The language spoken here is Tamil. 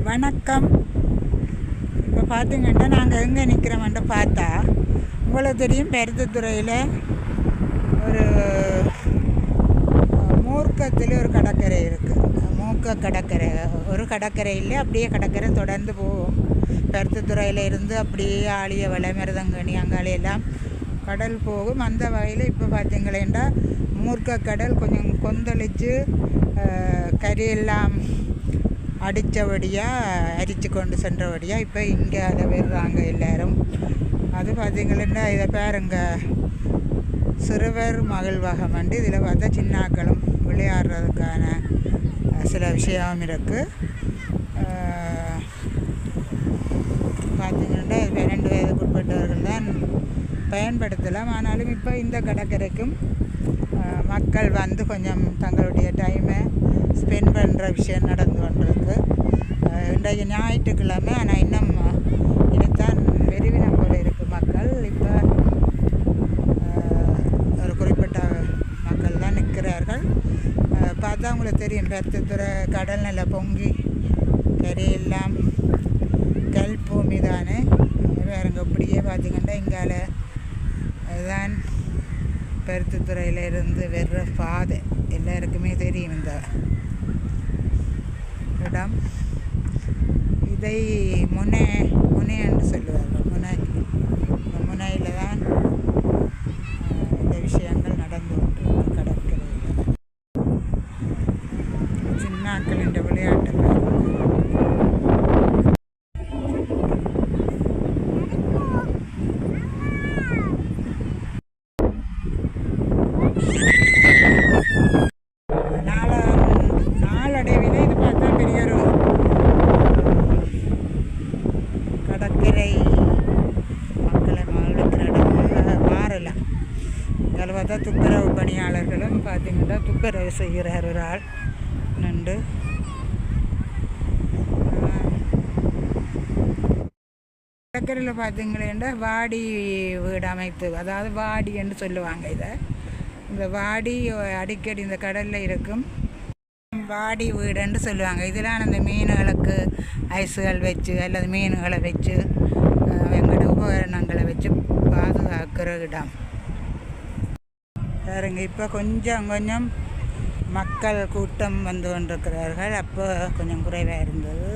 வணக்கம். இப்போ பார்த்தீங்கன்னா நாங்கள் எங்கே நிற்கிறோம்ட்டு பார்த்தா உங்களுக்கு தெரியும், பருத்தித்துறையில் ஒரு மூர்க்கத்தில் ஒரு கடற்கரை இருக்குது. மூக்க கடற்கரை ஒரு கடற்கரையில் அப்படியே கடற்கரை தொடர்ந்து போகும். பருத்தித்துறையில் இருந்து அப்படியே ஆழியவளை மருதங்கனி அங்காலையெல்லாம் கடல் போகும். அந்த வகையில் இப்போ பார்த்தீங்களேண்டா மூர்க்க கடல் கொஞ்சம் கொந்தளித்து கரியெல்லாம் அடித்தபடியாக அரித்து கொண்டு சென்றபடியாக இப்போ இங்கே அதை விடுறாங்க எல்லோரும். அது பார்த்திங்கன்னா இதை பாருங்க, சிறுவர் மகிழ்வகம் வந்து இதில் பார்த்தா சின்னாக்களும் விளையாடுறதுக்கான சில விஷயம் இருக்குது. பார்த்திங்கன்னா 12 வயதுக்குட்பட்டவர்கள் தான் பயன்படுத்தலாம். ஆனாலும் இப்போ இந்த கடற்கரைக்கும் மக்கள் வந்து கொஞ்சம் தங்களுடைய டைமை ஸ்பெண்ட் பண்ணுற விஷயம் நடந்து கொண்டிருக்கு. இன்றைக்கு ஞாயிற்றுக்கிழமை, ஆனால் இன்னும் இதுதான் பெருவினம் போல இருக்குது மக்கள். இப்போ ஒரு குறிப்பிட்ட மக்கள் தான் நிற்கிறார்கள். பார்த்தா உங்களுக்கு தெரியும், பருத்தித்துறை கடல் நல்லா பொங்கி கரையெல்லாம் கல் பூமி தானே. வேறுங்க இப்படியே பார்த்திங்கன்னா இங்கால அதுதான் பருத்தித்துறையில் இருந்து வர்ற பாதை எல்லாருக்குமே தெரியும். இந்த இடம் இதை முனை என்று சொல்லுவார்கள். முனையில் தான் இந்த விஷயங்கள் நடந்து கொண்டு கடற்கரையில் சின்னாக்கள் என்ற விளையாட்டுகள். நாளடைவில் இது பார்த்தா பெரிய ஒரு கடற்கரை மக்களை வாழ்க்கிற இடம் மாறலாம். இதில் பார்த்தா துப்புரவு பணியாளர்களும் பார்த்திங்கன்னா துப்புரவு செய்கிறார் ஒரு ஆள் நின்று. கடற்கரையில் பார்த்திங்களேன்னா வாடி வீடு அமைத்து, அதாவது வாடி என்று சொல்லுவாங்க. இதை இந்த வாடி அடிக்கடி இந்த கடலில் இருக்கும் வாடி வீடுன்னு சொல்லுவாங்க. இதெல்லாம் அந்த மீன்களுக்கு ஐஸுகள் வச்சு அல்லது மீன்களை வச்சு எங்களோட உபகரணங்களை வச்சு பாதுகாக்கிற இடம். பாருங்க, இப்போ கொஞ்சம் கொஞ்சம் மக்கள் கூட்டம் வந்து கொண்டிருக்கிறார்கள். அப்போ கொஞ்சம் குறைவாக இருந்தது.